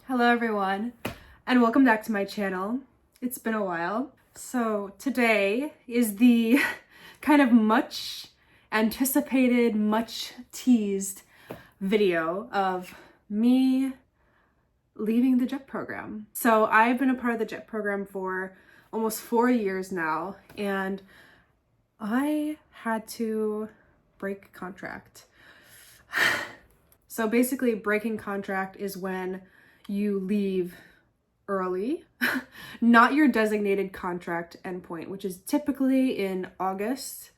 Hello everyone, and welcome back to my channel. It's been a while. So today is the kind of much anticipated, much teased video of me leaving the JET program. So I've been a part of the JET program for almost 4 years now, and I had to break contract. So basically, breaking contract is when you leave early, not your designated contract endpoint, which is typically in August.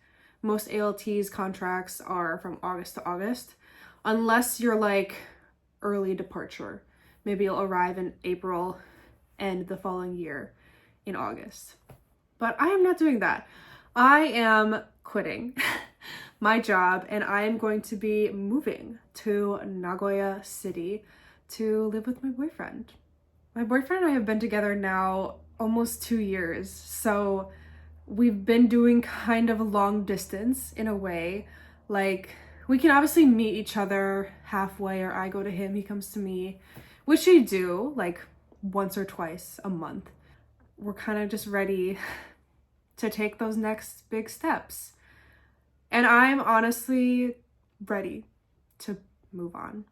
Most ALTs contracts are from August to August, unless you're like early departure. Maybe you'll arrive in April and the following year in August. But I am not doing that. I am quitting my job and I am going to be moving to Nagoya City to live with my boyfriend. My boyfriend and I have been together now almost 2 years, so we've been doing kind of a long distance in a way. Like, we can obviously meet each other halfway, or I go to him, he comes to me, which we do like once or twice a month. We're kind of just ready to take those next big steps. And I'm honestly ready to move on.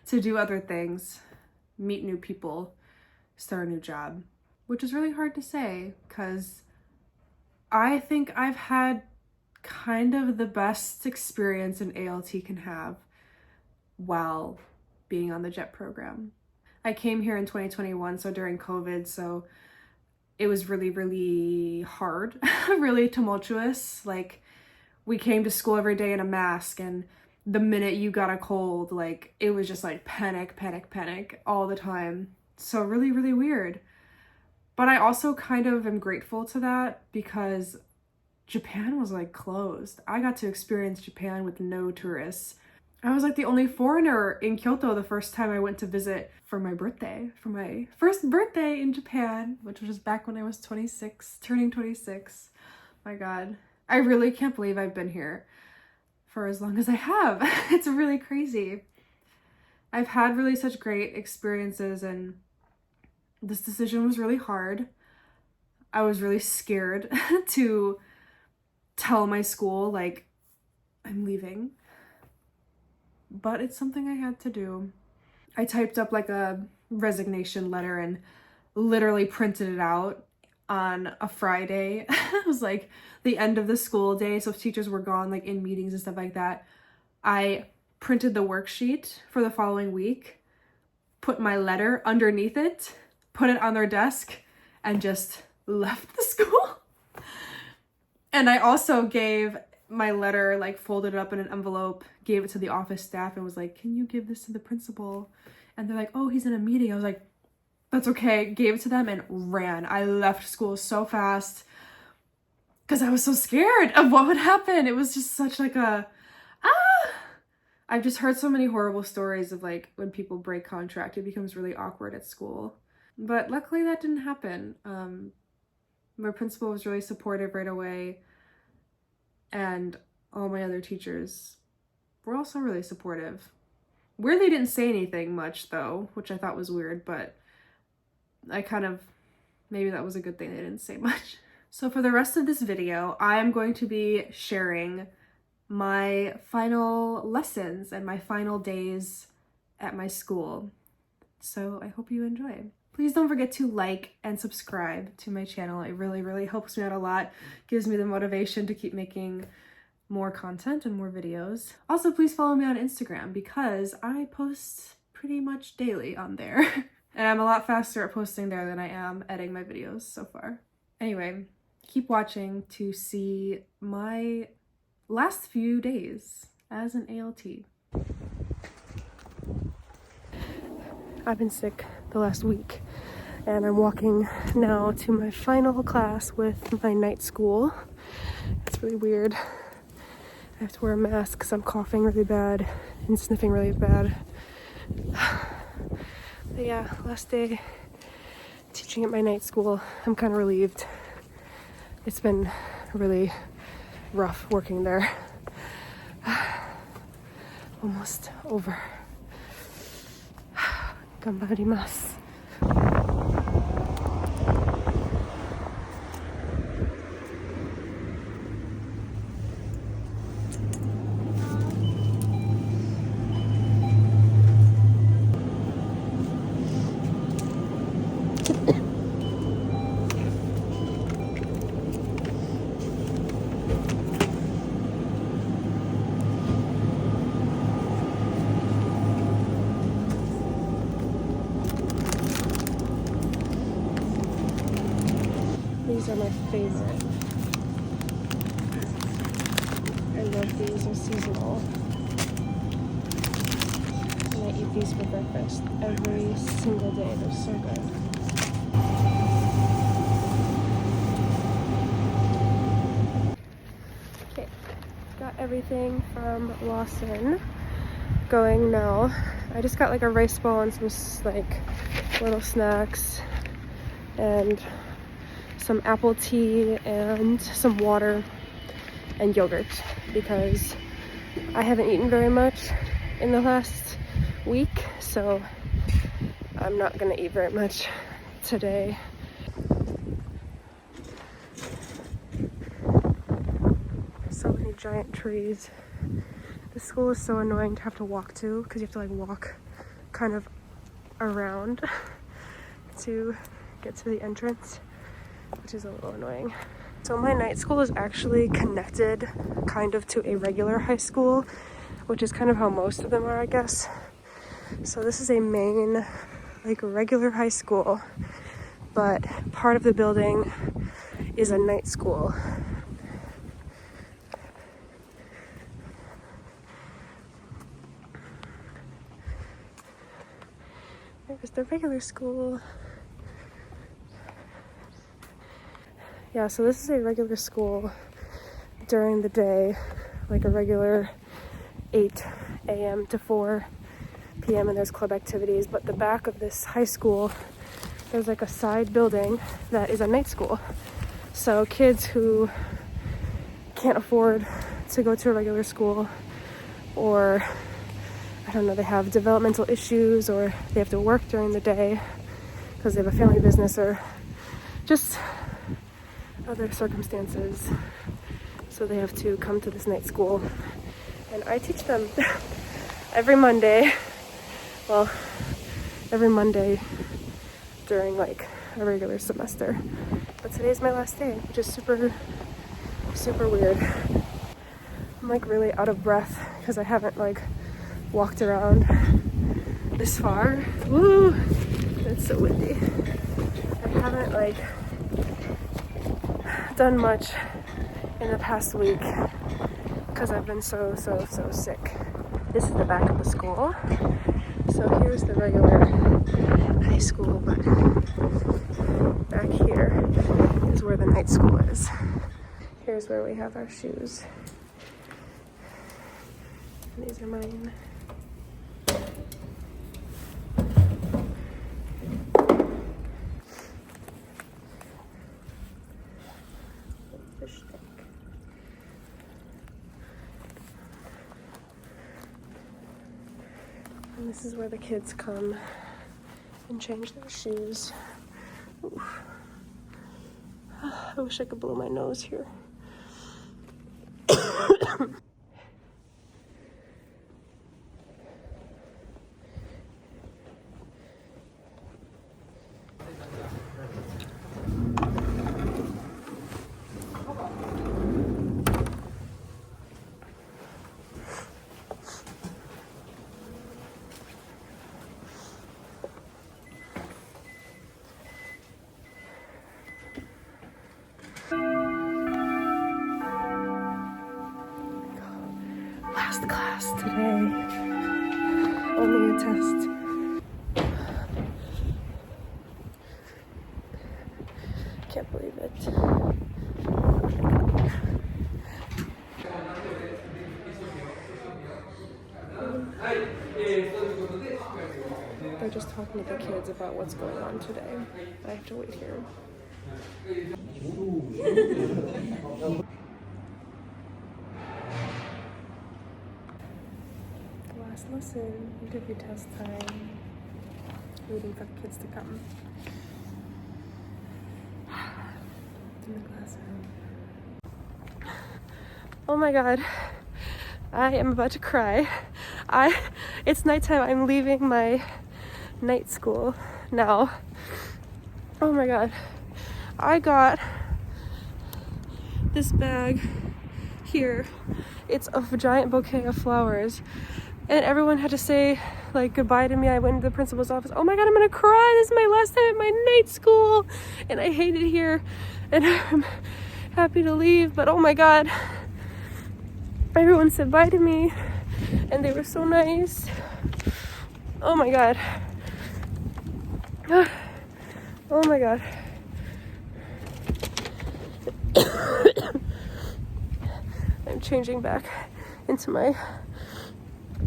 To do other things, meet new people, start a new job, which is really hard to say because I think I've had kind of the best experience an ALT can have while being on the JET program. I came here in 2021, so during COVID, so it was really, really hard, really tumultuous. Like, we came to school every day in a mask, and the minute you got a cold, like, it was just like panic all the time. So really, really weird. But I also kind of am grateful to that because Japan was like closed. I got to experience Japan with no tourists. I was like the only foreigner in Kyoto the first time I went to visit for my birthday, for my first birthday in Japan, which was back when I was 26, turning 26. My God, I really can't believe I've been here for as long as I have. It's really crazy. I've had really such great experiences, and this decision was really hard. I was really scared to tell my school, like, I'm leaving. But it's something I had to do. I typed up like a resignation letter and literally printed it out on a Friday. It was like the end of the school day, so if teachers were gone, like in meetings and stuff like that, I printed the worksheet for the following week, put my letter underneath it, put it on their desk, and just left the school. And I also gave my letter, like folded it up in an envelope, gave it to the office staff and was like, can you give this to the principal? And they're like, oh, he's in a meeting. I was like, that's okay. Gave it to them and ran. I left school so fast because I was so scared of what would happen. It was just such like I've just heard so many horrible stories of like when people break contract, it becomes really awkward at school. But luckily that didn't happen. My principal was really supportive right away, and all my other teachers were also really supportive. Weirdly didn't say anything much though, which I thought was weird, but I kind of, maybe that was a good thing they didn't say much. So for the rest of this video, I am going to be sharing my final lessons and my final days at my school. So I hope you enjoy. Please don't forget to like and subscribe to my channel. It really, really helps me out a lot. Gives me the motivation to keep making more content and more videos. Also, please follow me on Instagram because I post pretty much daily on there. And I'm a lot faster at posting there than I am editing my videos so far. Anyway, keep watching to see my last few days as an ALT. I've been sick the last week, and I'm walking now to my final class with my night school. It's really weird. I have to wear a mask because I'm coughing really bad and sniffing really bad. But yeah, last day teaching at my night school. I'm kind of relieved. It's been really rough working there. Almost over. Gambarimasu. These are my favorite. I love these, they're seasonal. And I eat these for breakfast every single day, they're so good. Okay, got everything from Lawson. Going now. I just got like a rice ball and some like little snacks and some apple tea and some water and yogurt because I haven't eaten very much in the last week, so I'm not gonna eat very much today. So many giant trees. The school is so annoying to have to walk to because you have to like walk kind of around to get to the entrance, which is a little annoying. So my night school is actually connected kind of to a regular high school, which is kind of how most of them are, I guess. So this is a main, like, regular high school, but part of the building is a night school. There's the regular school. Yeah, so this is a regular school during the day, like a regular 8 a.m. to 4 p.m. and there's club activities, but the back of this high school, there's like a side building that is a night school. So kids who can't afford to go to a regular school, or I don't know, they have developmental issues or they have to work during the day because they have a family business or just other circumstances, so they have to come to this night school. And I teach them every Monday during like a regular semester, but today's my last day, which is super weird. I'm like really out of breath because I haven't like walked around this far. Woo! It's so windy. I haven't like done much in the past week because I've been so sick. This is the back of the school. So here's the regular high school, but back here is where the night school is. Here's where we have our shoes. And these are mine. Fish stick. And this is where the kids come and change their shoes. Oof. I wish I could blow my nose here. Last class today. Only a test. Can't believe it. They're just talking to the kids about what's going on today. I have to wait here. Last lesson, interview test time. waiting for the kids to come. In the classroom. Oh my god, I am about to cry. It's nighttime. I'm leaving my night school now. Oh my god, I got this bag here. It's a giant bouquet of flowers, and everyone had to say like goodbye to me. I went into the principal's office. Oh my god, I'm gonna cry. This is my last time at my night school, and I hate it here, and I'm happy to leave, but oh my god, everyone said bye to me, and they were so nice. Oh my god. Oh my god. I'm changing back into my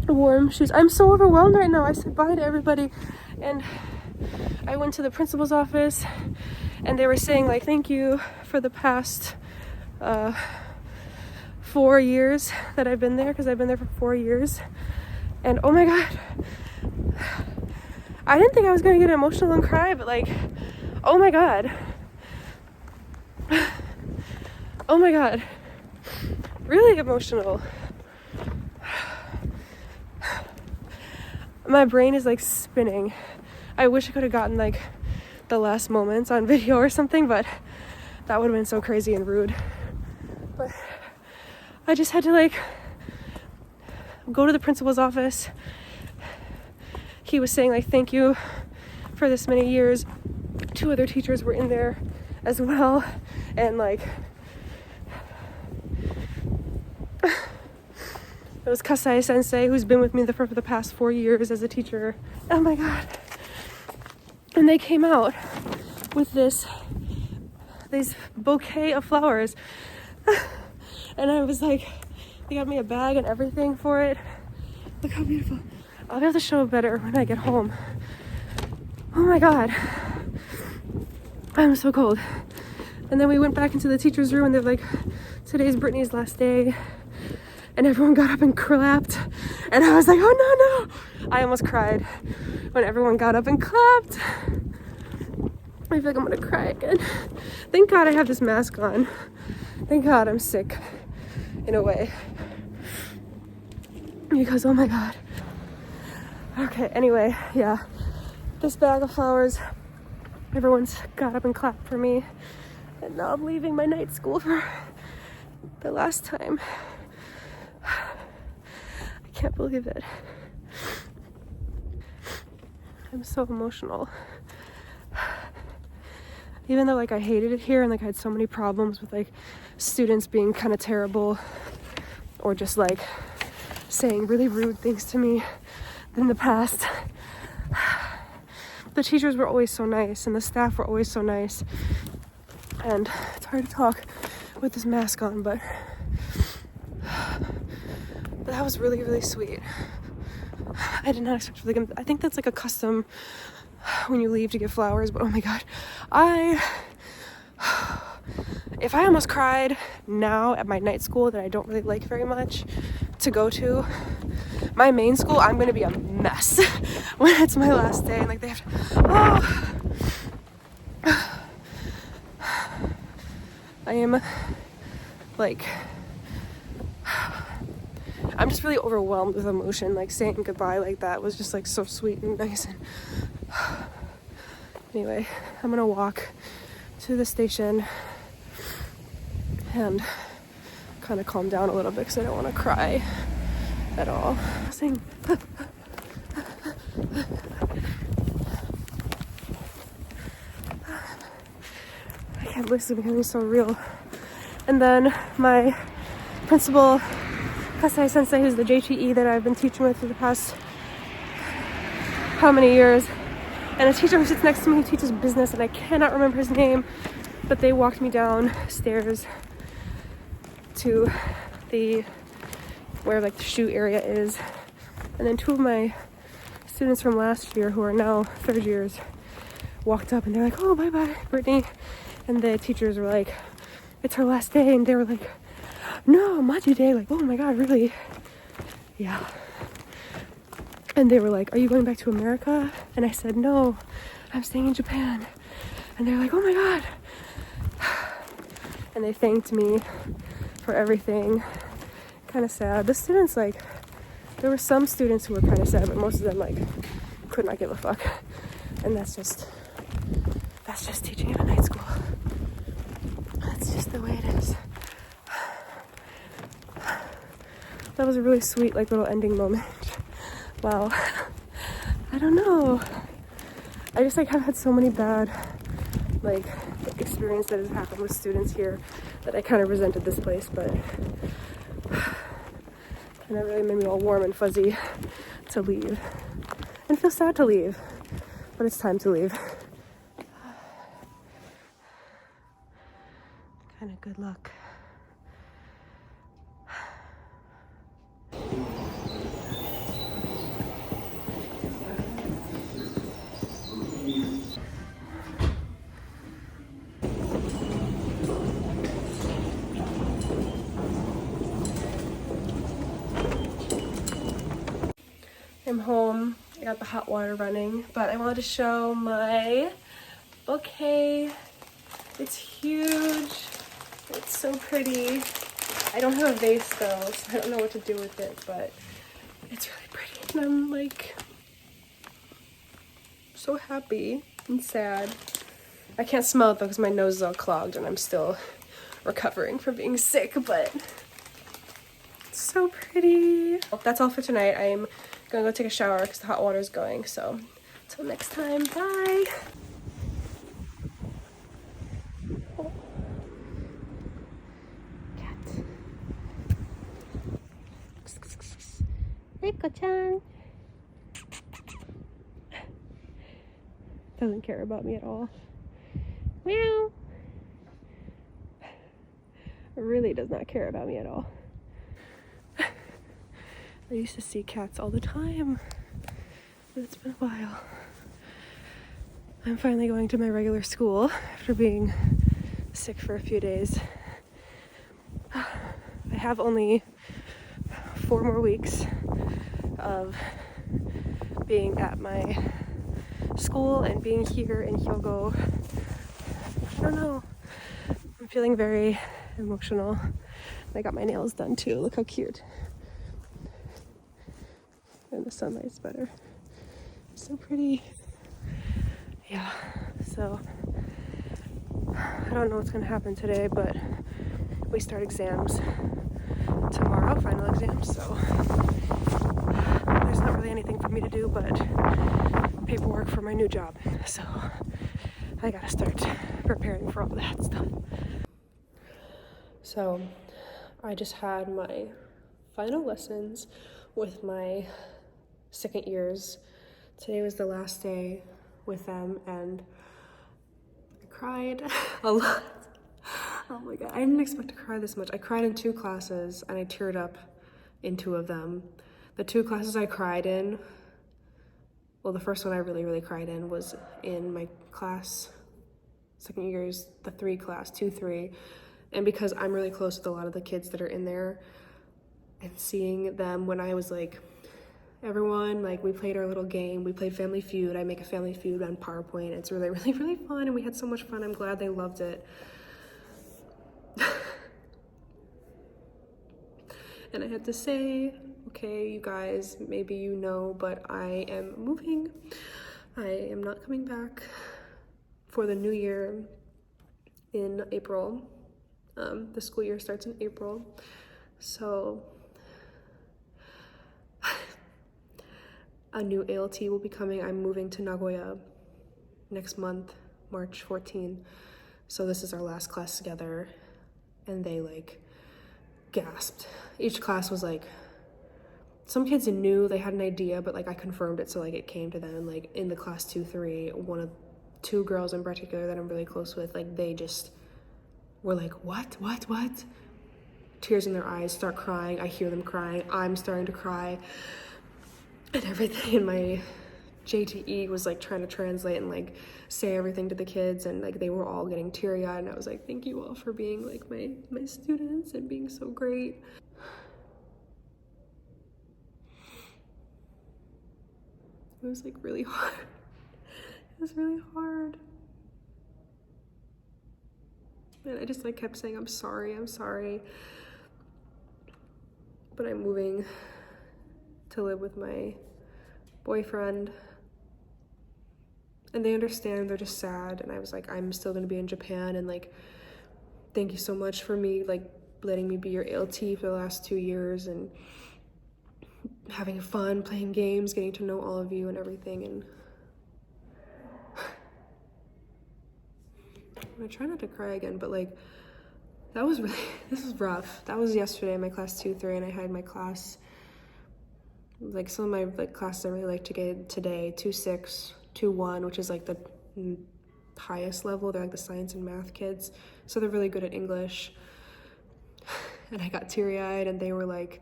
warm shoes. I'm so overwhelmed right now. I said bye to everybody, and I went to the principal's office, and they were saying like thank you for the past 4 years that I've been there, because I've been there for 4 years. And oh my god, I didn't think I was gonna get emotional and cry, but like, oh my god, oh my god, really emotional. My brain is like spinning. I wish I could have gotten like the last moments on video or something, but that would have been so crazy and rude. But I just had to like go to the principal's office. He was saying like thank you for this many years. 2 other teachers were in there as well, and like it was Kasai sensei, who's been with me for the past 4 years as a teacher. Oh my god. And they came out with this bouquet of flowers. And I was like, they got me a bag and everything for it. Look how beautiful. I'll be able to show it better when I get home. Oh my god. I'm so cold. And then we went back into the teacher's room, and they're like, today's Brittany's last day. And everyone got up and clapped. And I was like, oh no. I almost cried when everyone got up and clapped. I feel like I'm gonna cry again. Thank god I have this mask on. Thank god I'm sick in a way, because oh my god. Okay, anyway, yeah, this bag of flowers, everyone's got up and clapped for me, and now I'm leaving my night school for the last time. I can't believe it. I'm so emotional. Even though like I hated it here, and like I had so many problems with like students being kind of terrible, or just like saying really rude things to me in the past, the teachers were always so nice, and the staff were always so nice. And it's hard to talk with this mask on, but that was really, really sweet. I did not expect, like, I think that's like a custom when you leave to give flowers, but oh my god, if I almost cried now at my night school that I don't really like very much to go to, my main school, I'm gonna be a mess when it's my last day, and like they have to, I am like, I'm just really overwhelmed with emotion. Like saying goodbye like that was just like so sweet and nice. And anyway, I'm gonna walk to the station and kind of calm down a little bit because I don't want to cry at all. Sing. I can't believe this is becoming so real. And then my principal, Kasai sensei, who's the JTE that I've been teaching with for the past how many years, and a teacher who sits next to me who teaches business, and I cannot remember his name, but they walked me downstairs to where like the shoe area is. And then 2 of my students from last year, who are now 3rd years, walked up and they're like, oh, bye-bye, Brittany. And the teachers were like, it's her last day. And they were like, no, Maji Day. Like, oh my god, really? Yeah. And they were like, are you going back to America? And I said, no, I'm staying in Japan. And they're like, oh my God. And they thanked me for everything. Kind of sad. The students, like, there were some students who were kind of sad, but most of them, like, could not give a fuck. And that's just teaching in a night school. That's just the way it is. That was a really sweet, like, little ending moment. Wow. I don't know. I just, like, have had so many bad, like, experience that has happened with students here that I kind of resented this place, but and it really made me all warm and fuzzy to leave. And feel sad to leave, but it's time to leave. Kind of good luck. I'm home. I got the hot water running, but I wanted to show my bouquet. It's huge. It's so pretty. I don't have a vase though, so I don't know what to do with it, but it's really pretty. And I'm like so happy and sad. I can't smell it though because my nose is all clogged and I'm still recovering from being sick, but it's so pretty. That's all for tonight. I'm gonna go take a shower because the hot water is going, so until next time, bye. Cat. Rico-chan. Doesn't care about me at all. Meow. Really does not care about me at all. I used to see cats all the time, but it's been a while. I'm finally going to my regular school after being sick for a few days. I have only 4 more weeks of being at my school and being here in Hyogo. I don't know. I'm feeling very emotional. I got my nails done too. Look how cute. And the sunlight's better. So pretty. Yeah, so I don't know what's gonna happen today, but we start exams tomorrow, final exams, so there's not really anything for me to do but paperwork for my new job. So I gotta start preparing for all that stuff. So I just had my final lessons with my second years. Today was the last day with them and I cried a lot. Oh my god, I didn't expect to cry this much. I cried in 2 classes and I teared up in 2 of them. The 2 classes I cried in, well, the first one I really cried in was in my class, second year's, the 3 class, 2-3. And because I'm really close with a lot of the kids that are in there and seeing them when I was like, everyone, like, we played our little game. We played Family Feud. I make a Family Feud on PowerPoint. It's really fun, and we had so much fun. I'm glad they loved it. And I had to say, okay, you guys, maybe you know, but I am moving. I am not coming back for the new year in April. The school year starts in April. So a new ALT will be coming. I'm moving to Nagoya next month, March 14. So this is our last class together. And they like gasped. Each class was like, some kids knew, they had an idea, but like I confirmed it, so like it came to them. Like in the class 2-3, 2 girls in particular that I'm really close with, like they just were like, what? Tears in their eyes, start crying. I hear them crying. I'm starting to cry. And everything in my JTE was like trying to translate and like say everything to the kids, and like they were all getting teary-eyed, and I was like, thank you all for being like my students and being so great. It was like really hard. It was really hard. And I just like kept saying, I'm sorry. But I'm moving to live with my boyfriend. And they understand, they're just sad. And I was like, I'm still gonna be in Japan, and like, thank you so much for me, like, letting me be your ALT for the last 2 years and having fun, playing games, getting to know all of you and everything. And I try not to cry again, but like, that was really, this was rough. That was yesterday, my class 2-3, and I had my class, like some of my like classes I really like to get today, 2-6, 2-1, which is like the highest level. They're like the science and math kids, so they're really good at English. And I got teary-eyed, and they were like,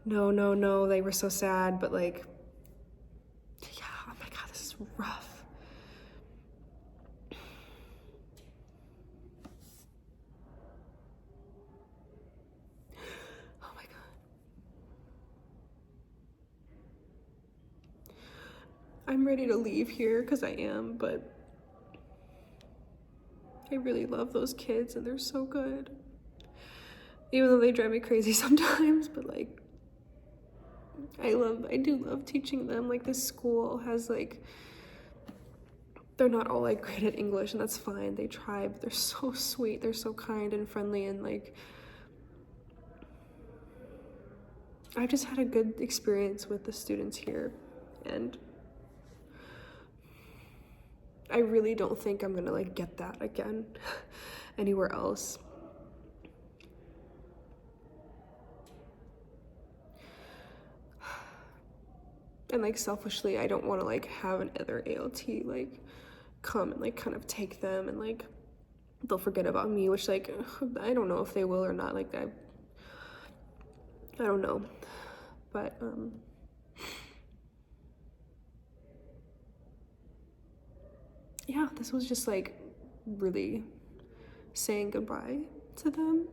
no, they were so sad, but like, yeah, oh my god, this is rough. Oh my god. I'm ready to leave here, because I am, but I really love those kids, and they're so good. Even though they drive me crazy sometimes, but like, I do love teaching them. Like, this school has like, they're not all like great at English, and that's fine. They try, but they're so sweet. They're so kind and friendly, and like, I've just had a good experience with the students here, and I really don't think I'm gonna like get that again anywhere else. And like, selfishly, I don't want to like have another ALT like come and like kind of take them, and like they'll forget about me, which like, I don't know if they will or not. Like, I don't know, but yeah, this was just like really saying goodbye to them.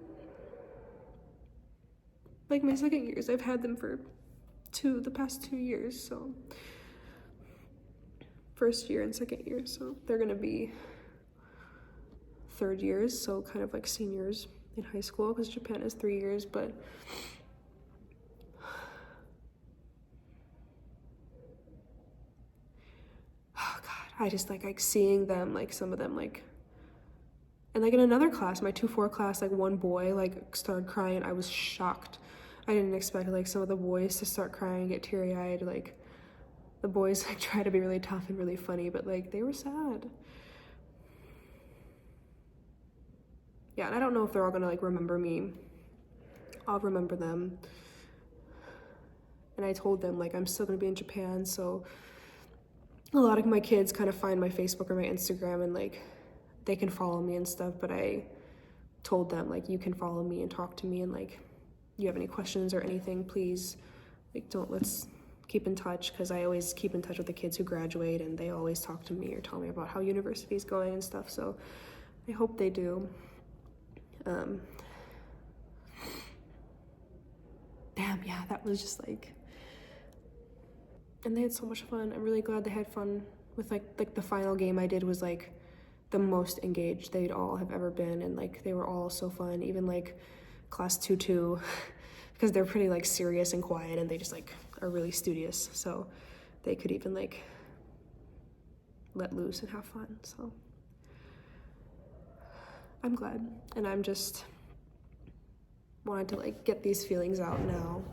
Like, my second years, I've had them for the past 2 years, so first year and second year, so they're gonna be third years, so kind of like seniors in high school, because Japan is 3 years. But oh god, I just like seeing them, like some of them, like, and like in another class, my 2-4 class, like one boy like started crying. I was shocked. I didn't expect like some of the boys to start crying and get teary-eyed. Like, the boys like try to be really tough and really funny, but like, they were sad. Yeah, and I don't know if they're all gonna like remember me. I'll remember them. And I told them like, I'm still gonna be in Japan, so a lot of my kids kind of find my Facebook or my Instagram, and like, they can follow me and stuff. But I told them like, you can follow me and talk to me, and like, you have any questions or anything, please, like, let's keep in touch, because I always keep in touch with the kids who graduate, and they always talk to me or tell me about how university is going and stuff, so I hope they do. Damn, yeah, that was just like, and they had so much fun. I'm really glad they had fun with like the final game I did was like the most engaged they'd all have ever been, and like, they were all so fun. Even like class 2-2, because they're pretty like serious and quiet, and they just like are really studious, so they could even like let loose and have fun. So I'm glad, and I'm just wanted to like get these feelings out now,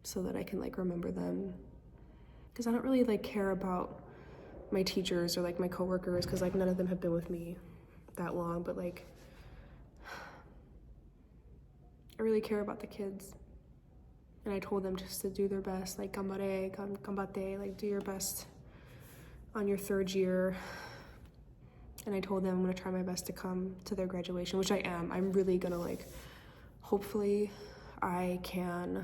so that I can like remember them, because I don't really like care about my teachers or like my coworkers, because like none of them have been with me that long, but like, I really care about the kids. And I told them just to do their best, like, ganbare, ganbatte, like, do your best on your third year. And I told them I'm gonna try my best to come to their graduation, which I am. I'm really gonna like, hopefully I can,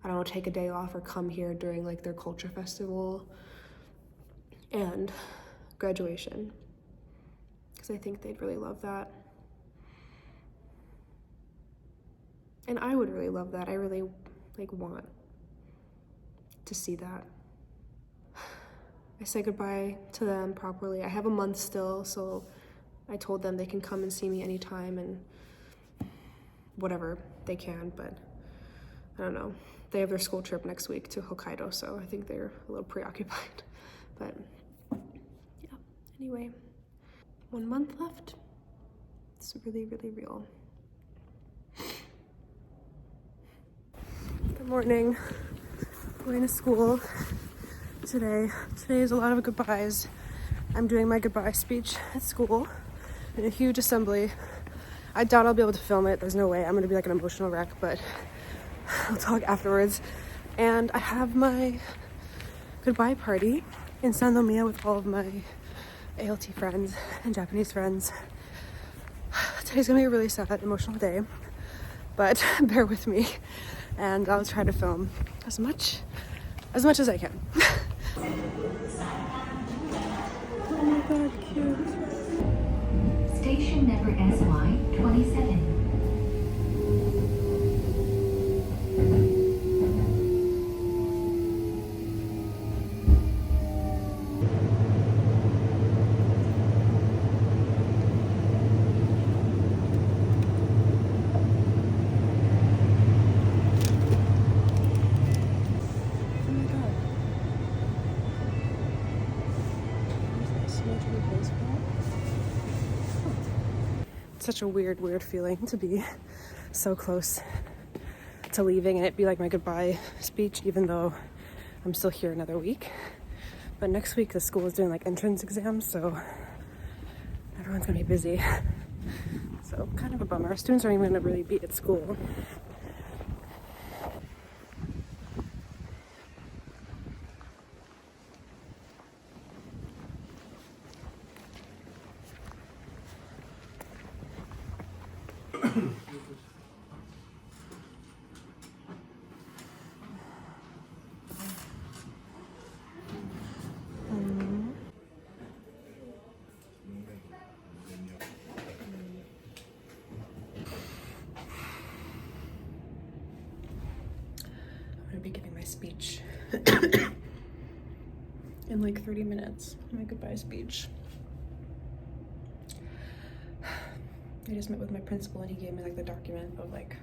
I don't know, take a day off or come here during like their culture festival and graduation, because I think they'd really love that. And I would really love that. I really like want to see that. I say goodbye to them properly. I have a month still, so I told them they can come and see me anytime and whatever they can, but I don't know. They have their school trip next week to Hokkaido, so I think they're a little preoccupied. But yeah, anyway, 1 month left. It's really, really real. Good morning. Going to school today. Today is a lot of goodbyes. I'm doing my goodbye speech at school in a huge assembly. I doubt I'll be able to film it. There's no way. I'm gonna be like an emotional wreck, but I'll talk afterwards. And I have my goodbye party in Sannomiya with all of my ALT friends and Japanese friends. Today's gonna be a really sad, emotional day, but bear with me, and I'll try to film as much as I can. Oh my god, cute. Station number SY27. Such a weird feeling to be so close to leaving and it be like my goodbye speech, even though I'm still here another week. But next week the school is doing like entrance exams, so everyone's gonna be busy. So kind of a bummer. Students aren't even gonna really be at school. I'm gonna be giving my speech in like 30 minutes, my goodbye speech. I just met with my principal and he gave me like the document of like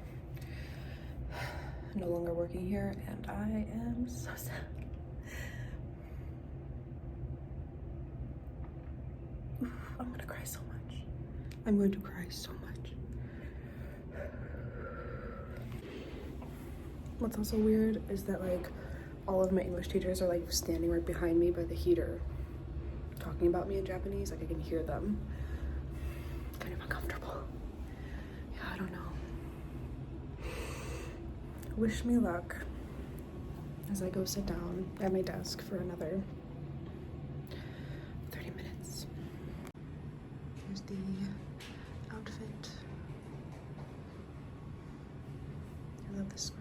no longer working here, and I am so sad. I'm gonna cry so much. I'm going to cry so much. What's also weird is that like all of my English teachers are like standing right behind me by the heater talking about me in Japanese. Like I can hear them. Kind of uncomfortable. Yeah, I don't know. Wish me luck as I go sit down at my desk for another 30 minutes. Here's the outfit. I love this sweater.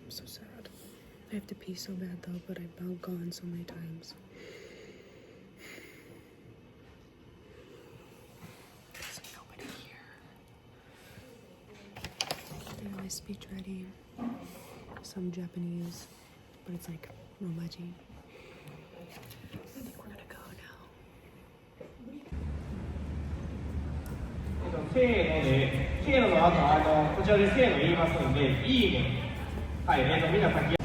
So sad. I have to pee so bad though, but I've now gone so many times. There's nobody here. I have my speech ready. Some Japanese, but it's like Romaji. I think we're gonna go now. せーのの後、こちらでせーの言いますので、いいね。はい、みんな先。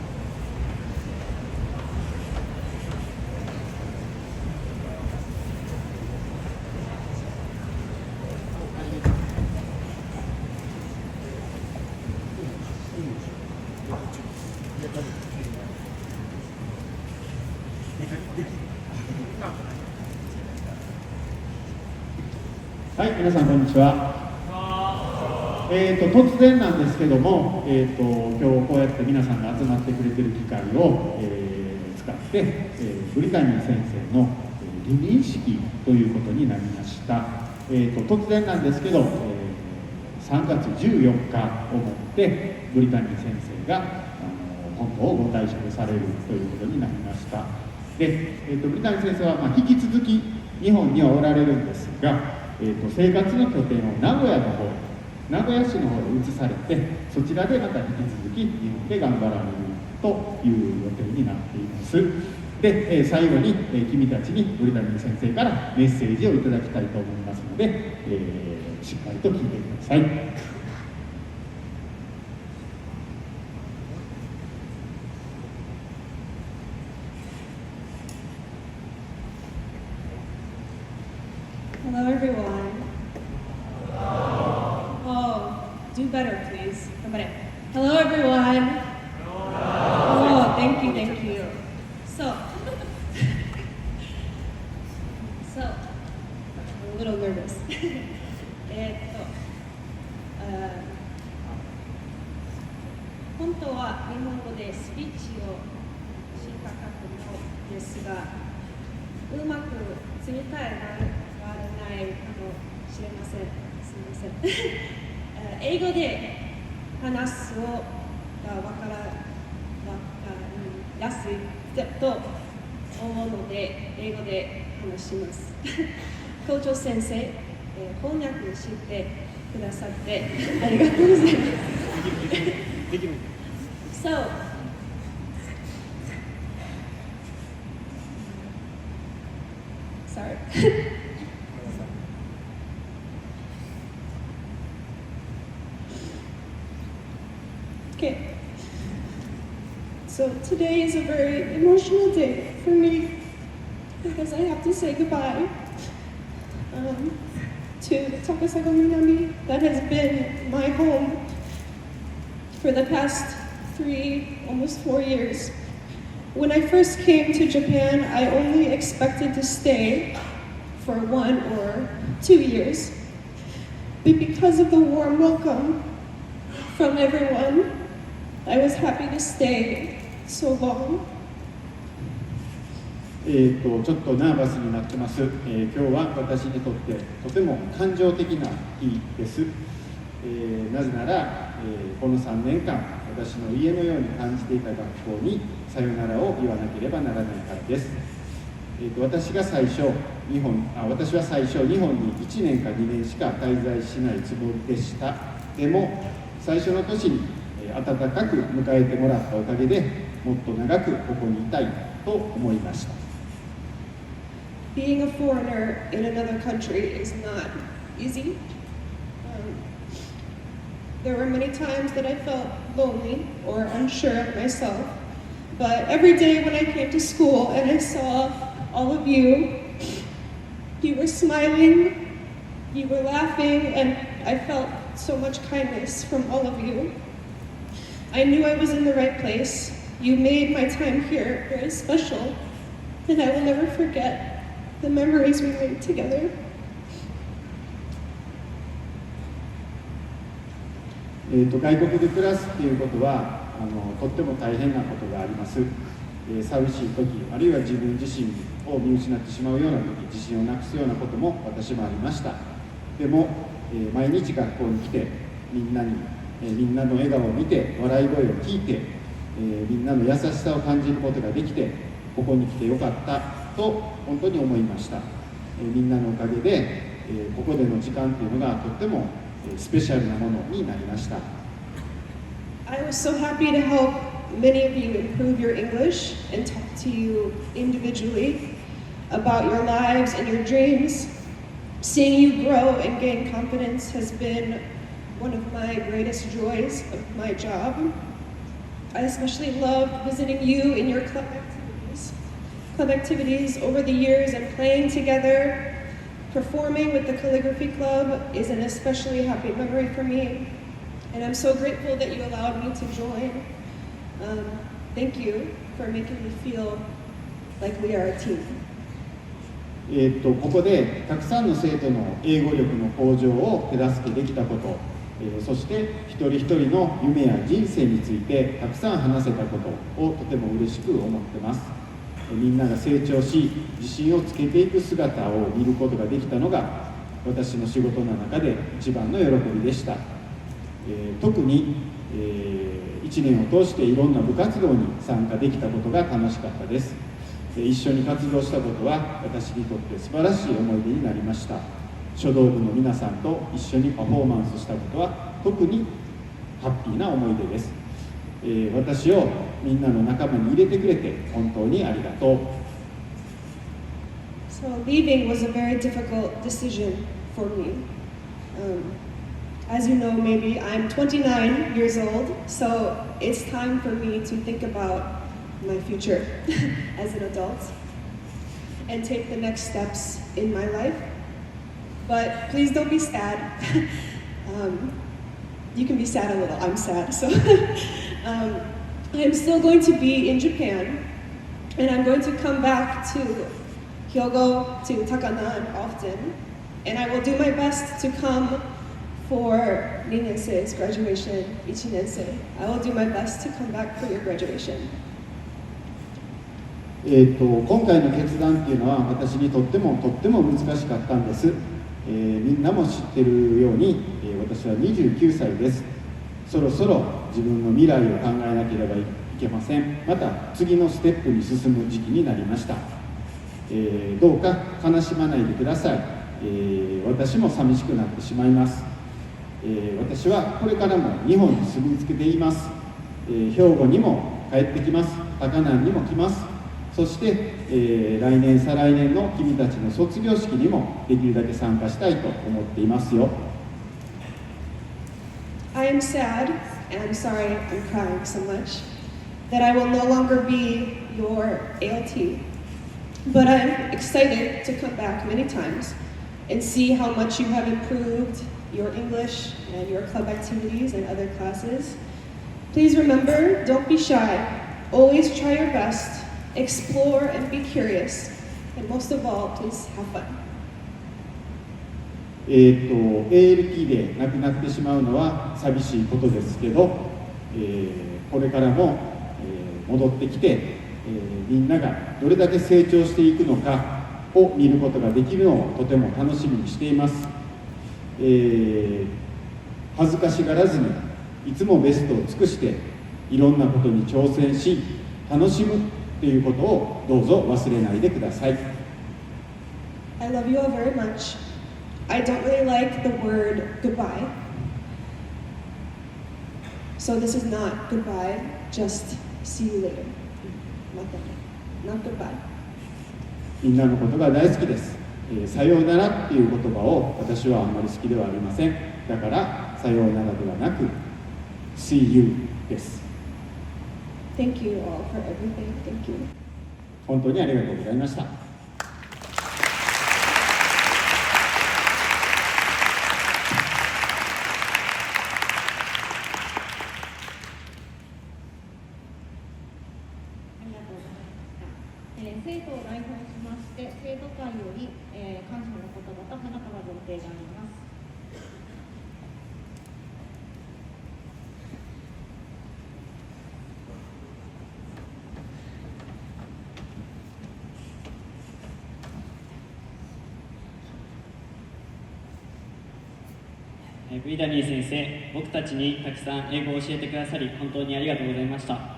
はい、皆さんこんにちは。突然なんですけども、今日こうやって皆さんが集まってくれてる機会を、使って、ブリタニー先生の離任式ということになりました。突然なんですけど、3月14日をもってブリタニー先生が本島をご退職されるということになりました。で、ブリタニー先生は、引き続き日本にはおられるんですが、生活の拠点を名古屋市の方へ移されて、そちらでまた引き続き日本で頑張られるという予定になっています。で、最後に、君たちにブリタニー先生からメッセージをいただきたいと思いますので、しっかりと聞いてください。Hello everyone. Oh, do better please. Hello everyone. Oh, thank you. So, I'm a little nervous. 本当は日本語でスピーチをしたかったのですが、うまく伝えられないかもしれません。すみません。英語で話すのがわかりやすいと思うので、英語で話します。校長先生、翻訳してくださってありがとうございます。So, sorry. Okay. So today is a very emotional day for me because I have to say goodbye to Takasago Minami. That has been my home for the past 3, almost 4 years. When I first came to Japan, I only expected to stay for 1 or 2 years. But because of the warm welcome from everyone, I was happy to stay so long. ちょっとナーバスになってます。今日は私にとってとても感情的な日です。なぜなら、この3年間私の家のように感じていた学校にさよならを言わなければならないからです。私は最初日本に1年か2年しか滞在しないつもりでした。でも最初の年に温かく迎えてもらったおかげでもっと長くここにいたいと思いました。Being a foreigner in another country is not easy. There were many times that I felt lonely or unsure of myself. But every day when I came to school and I saw all of you, you were smiling, you were laughing, and I felt so much kindness from all of you. I knew I was in the right place. You made my time here very special, and I will never forget the memories we made together. 外国で暮らすっていうことはとっても大変なことがあります。寂しい時、あるいは自分自身を見失ってしまうような時、自信をなくすようなことも私もありました。でも、毎日学校に来てみんなの笑顔を見て笑い声を聞いて、みんなの優しさを感じることができて、ここに来てよかったと本当に思いました。みんなのおかげで、ここでの時間っていうのがとってもスペシャルなものになりました。I was so happy to help many of you improve your English and talk to you individually about your lives and your dreams. Seeing you grow and gain confidence has been one of my greatest joys of my job. I especially loved visiting you in your club activities over the years and playing together. Performing with the calligraphy club is an especially happy memory for me, and I'm so grateful that you allowed me to join. Thank you for making me feel like we are a team. ここでたくさんの生徒の英語力の向上を手助けできたこと、そして一人一人の夢や人生についてたくさん話せたことをとても嬉しく思ってます。みんなが成長し自信をつけていく姿を見ることができたのが私の仕事の中で一番の喜びでした。特に、1年を通していろんな部活動に参加できたことが楽しかったです。一緒に活動したことは私にとって素晴らしい思い出になりました。書道部の皆さんと一緒にパフォーマンスしたことは特にハッピーな思い出です。私をみんなの仲間に入れてくれて本当にありがとう。So leaving was a very difficult decision for me. As you know, maybe I'm 29 years old, so it's time for me to think about my future as an adult and take the next steps in my life. But please don't be sad. You can be sad a little. I'm sad. So I'm still going to be in Japan, and I'm going to come back to Hyogo, to Takana often, and I will do my best to come for 2年生 graduation, 1年生. I will do my best to come back for your graduation. 今回の決断っていうのは私にとっても難しかったんです。みんなも知ってるように、私は29歳です。そろそろ自分の未来を考えなければいけません。また次のステップに進む時期になりました。どうか悲しまないでください。私も寂しくなってしまいます。私はこれからも日本に住み続けています。兵庫にも帰ってきます。高南にも来ます。そして、来年再来年の君たちの卒業式にもできるだけ参加したいと思っていますよ。I am sad, and I'm sorry I'm crying so much, that I will no longer be your ALT. But I'm excited to come back many times and see how much you have improved your English and your club activities and other classes. Please remember, don't be shy. Always try your best, explore and be curious. And most of all, please have fun. ALT で亡くなってしまうのは寂しいことですけど、これからも、戻ってきて、みんながどれだけ成長していくのかを見ることができるのをとても楽しみにしています。恥ずかしがらずにいつもベストを尽くしていろんなことに挑戦し楽しむということをどうぞ忘れないでください。 I love you all very much. I don't really like the word goodbye. So this is not goodbye, just see you later. Not goodbye. みんなのことが大好きです。さようならっていう言葉を私はあんまり好きではありません。だからさようならではなく See you です。 Thank you all for everything. Thank you. 本当にありがとうございました。生徒を代表しまして生徒会より、感謝の言葉と花束贈呈があります。ブリタニー先生、僕たちにたくさん英語を教えてくださり本当にありがとうございました。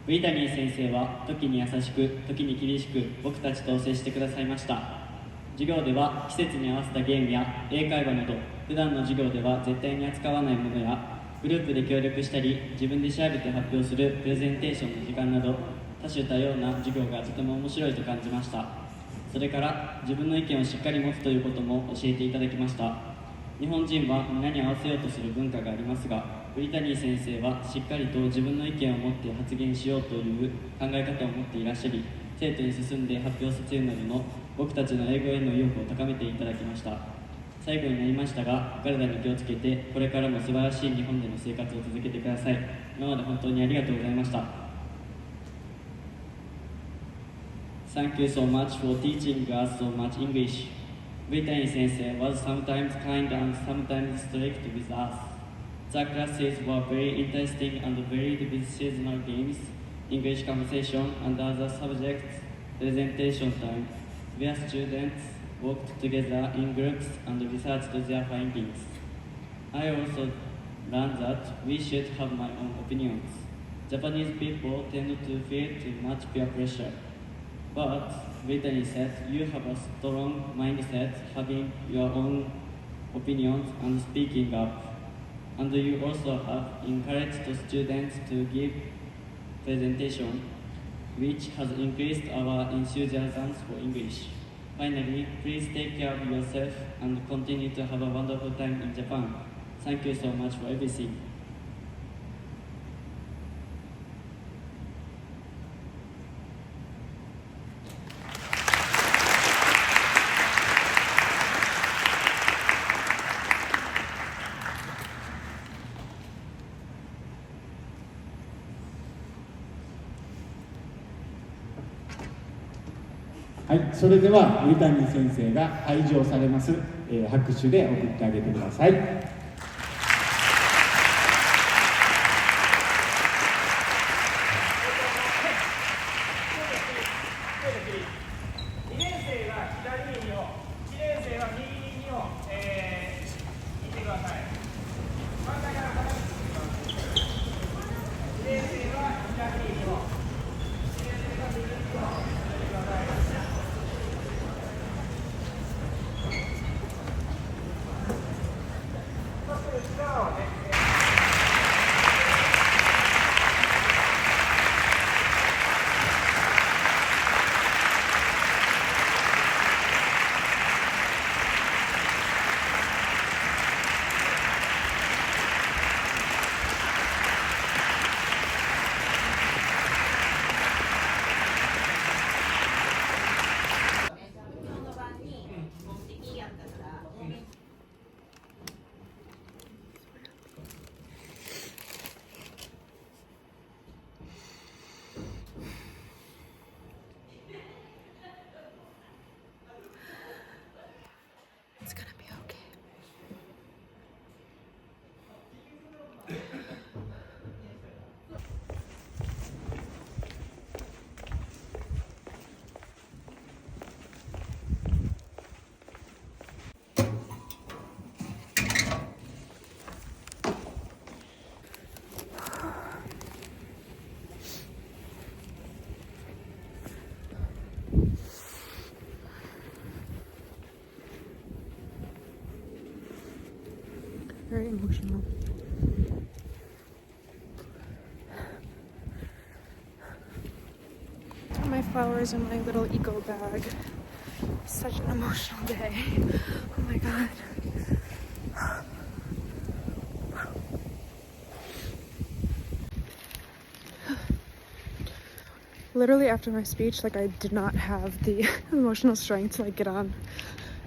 ブリタニー先生は時に優しく、時に厳しく僕たちと接してくださいました。授業では季節に合わせたゲームや英会話など普段の授業では絶対に扱わないものやグループで協力したり自分で調べて発表するプレゼンテーションの時間など多種多様な授業がとても面白いと感じました。それから自分の意見をしっかり持つということも教えていただきました。日本人は皆に合わせようとする文化がありますが、ブリタニー先生はしっかりと自分の意見を持って発言しようという考え方を持っていらっしゃり、生徒に進んで発表させるなどの僕たちの英語への意欲を高めていただきました。最後になりましたが、お体に気をつけてこれからも素晴らしい日本での生活を続けてください。今まで本当にありがとうございました。 Thank you so much for teaching us so much English. Brittany Sensei was sometimes kind and sometimes strict with us. The classes were very interesting and varied with seasonal games, English conversation and other subjects, presentation time, where students worked together in groups and researched their findings. I also learned that we should have my own opinions. Japanese people tend to feel too much peer pressure. But Brittany said you have a strong mindset, having your own opinions and speaking up. And you also have encouraged the students to give presentation, which has increased our enthusiasm for English. Finally, please take care of yourself and continue to have a wonderful time in Japan. Thank you so much for everything. はい、それでは三谷先生が退場されます、拍手で送ってあげてください。2年生が左に2歩、1年生は右に2歩、見てください。真ん中から片付けてください。2年生は左に2歩、1年生が右に2歩、見てください。そして内側をね、It's gonna be okay. Very emotional. Got my flowers in my little eco bag. Such an emotional day. Oh my god. Literally after my speech, like I did not have the emotional strength to like get on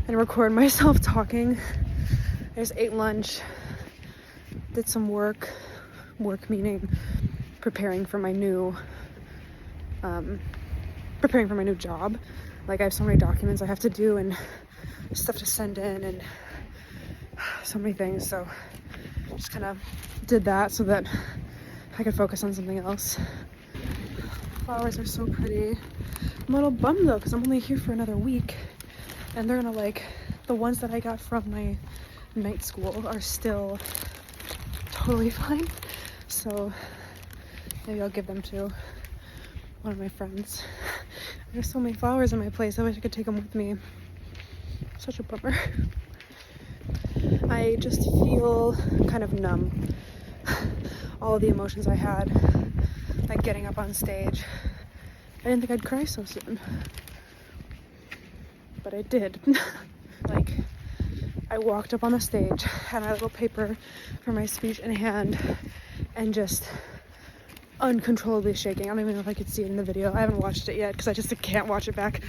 and record myself talking. I just ate lunch, did some work meaning preparing for my new job. Like I have so many documents I have to do and stuff to send in and so many things, so just kind of did that so that I could focus on something else. Flowers are so pretty. I'm a little bummed though because I'm only here for another week and they're gonna like, the ones that I got from my night school are still totally fine, so maybe I'll give them to one of my friends. There's so many flowers in my place, I wish I could take them with me. Such a bummer. I just feel kind of numb. All of the emotions I had, like getting up on stage. I didn't think I'd cry so soon, but I did. Like, I walked up on the stage, had my little paper for my speech in hand, and just uncontrollably shaking. I don't even know if I could see it in the video. I haven't watched it yet because I just can't watch it back.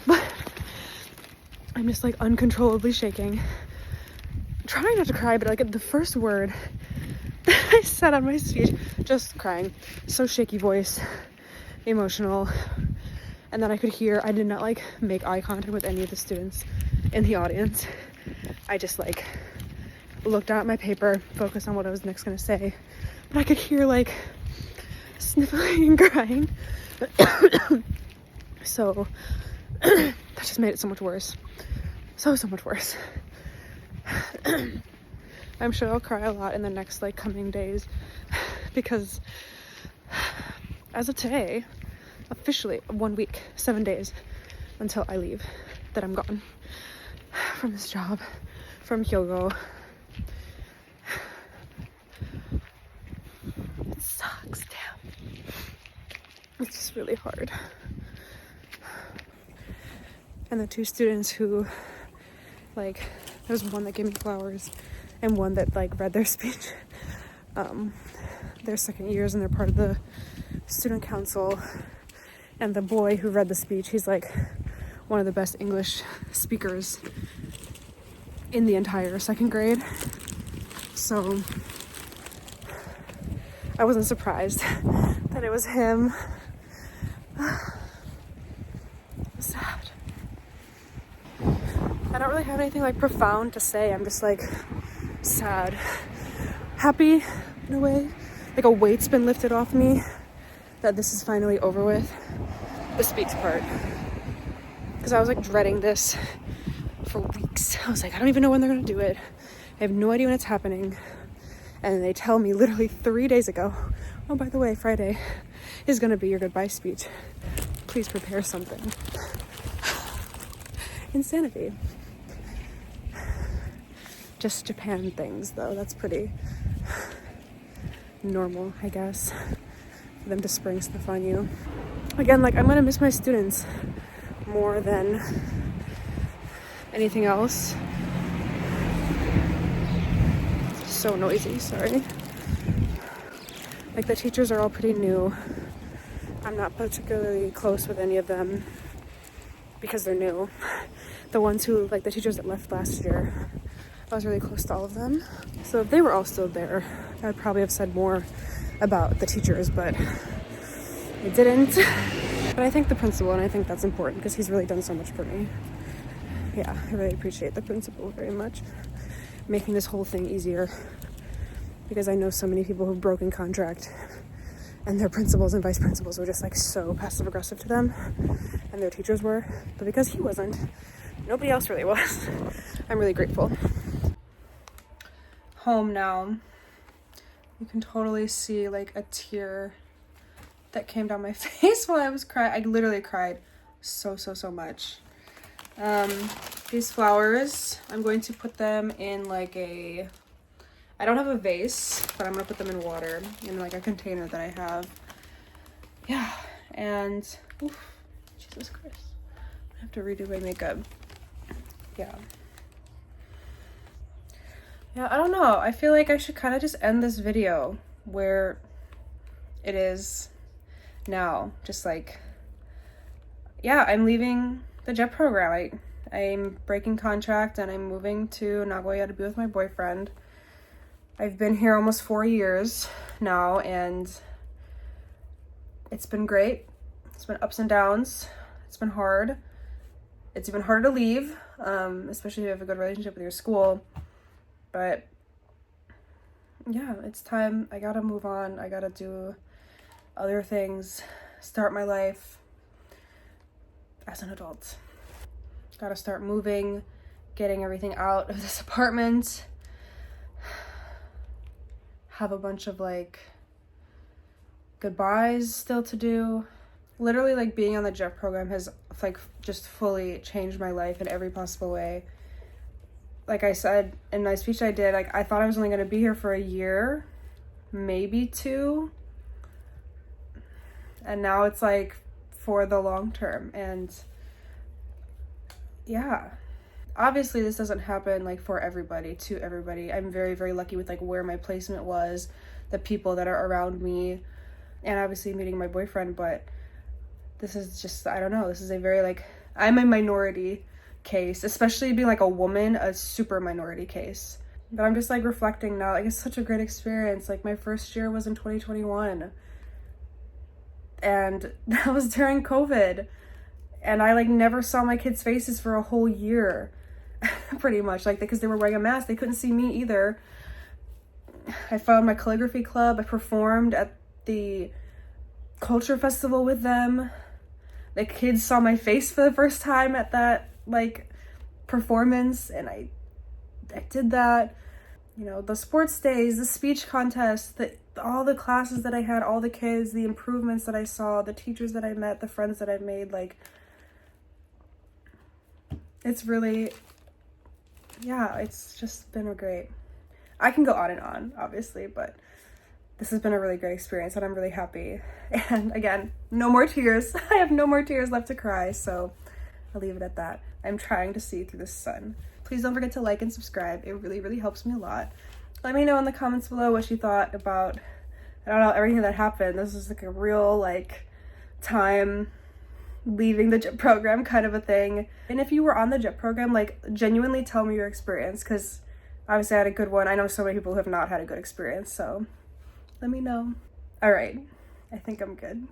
But I'm just like uncontrollably shaking. Trying not to cry, but like the first word that I said on my speech, just crying. So shaky voice, emotional. And then I could hear, I did not like make eye contact with any of the students in the audience. I just like looked down at my paper, focused on what I was next gonna say, but I could hear like sniffling and crying. So that just made it so much worse. So much worse. I'm sure I'll cry a lot in the next like coming days because as of today, officially 1 week, 7 days until I leave, that I'm gone from this job, from Hyogo. It sucks, damn. It's just really hard. And the two students who, like, there's one that gave me flowers and one that like read their speech. They're second years and they're part of the student council. And the boy who read the speech, he's like one of the best English speakers in the entire second grade. So I wasn't surprised that it was him. Sad. I don't really have anything like profound to say. I'm just like sad, happy in a way, like a weight's been lifted off me that this is finally over with, the speech part, because I was like dreading this for weeks. I was like, I don't even know when they're gonna do it. I have no idea when it's happening. And they tell me literally 3 days ago, oh, by the way, Friday is gonna be your goodbye speech. Please prepare something. Insanity. Just Japan things though, that's pretty normal, I guess, for them to spring stuff on you. Again, like, I'm gonna miss my students more than anything else. So noisy, sorry. Like, the teachers are all pretty new. I'm not particularly close with any of them because they're new. The ones who, like the teachers that left last year, I was really close to all of them. So if they were all still there, I'd probably have said more about the teachers, but I didn't. But I thank the principal, and I think that's important because he's really done so much for me. Yeah, I really appreciate the principal very much, making this whole thing easier, because I know so many people who've broken contract and their principals and vice principals were just like so passive aggressive to them, and their teachers were, but because he wasn't, nobody else really was. I'm really grateful. Home now. You can totally see like a tear that came down my face while I was crying. I literally cried so much. These flowers, I'm going to put them in like a, I don't have a vase, but I'm gonna put them in water in like a container that I have. Yeah, and oof, Jesus Christ, I have to redo my makeup. Yeah, I don't know. I feel like I should kind of just end this video where it is now. Just like, yeah, I'm leaving the JET program. I'm breaking contract and I'm moving to Nagoya to be with my boyfriend. I've been here almost 4 years now, and it's been great. It's been ups and downs. It's been hard. It's even harder to leave, especially if you have a good relationship with your school. But yeah, it's time. I gotta move on. I gotta do other things, start my life as an adult. Gotta start moving, getting everything out of this apartment. Have a bunch of like goodbyes still to do. Literally, like, being on the JET program has like just fully changed my life in every possible way. Like I said in my speech I did, like, I thought I was only going to be here for a year, maybe 2. And now it's like for the long term. And yeah, obviously this doesn't happen like for everybody, to everybody. I'm very lucky with like where my placement was, the people that are around me, and obviously meeting my boyfriend. But this is just, I don't know, this is a very like, I'm a minority case, especially being like a woman, a super minority case. But I'm just like reflecting now, like, it's such a great experience. Like, my first year was in 2021, and that was during COVID, and I like never saw my kids' faces for a whole year pretty much, like, because they were wearing a mask. They couldn't see me either. I found my calligraphy club. I performed at the culture festival with them. The kids saw my face for the first time at that like performance, and I did that. you know, the sports days, the speech contest, all the classes that I had, all the kids, the improvements that I saw, the teachers that I met, the friends that I made, like, it's really, yeah, it's just been great. I can go on and on, obviously, but this has been a really great experience and I'm really happy. And again, no more tears. I have no more tears left to cry, so I'll leave it at that. I'm trying to see through the sun. Please don't forget to like and subscribe. It really, really helps me a lot. Let me know in the comments below what you thought about, I don't know, everything that happened. This is like a real, like, time leaving the JIT program kind of a thing. And if you were on the JIT program, like, genuinely tell me your experience, because obviously I had a good one. I know so many people who have not had a good experience, so let me know. All right, I think I'm good.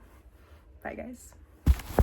Bye, guys.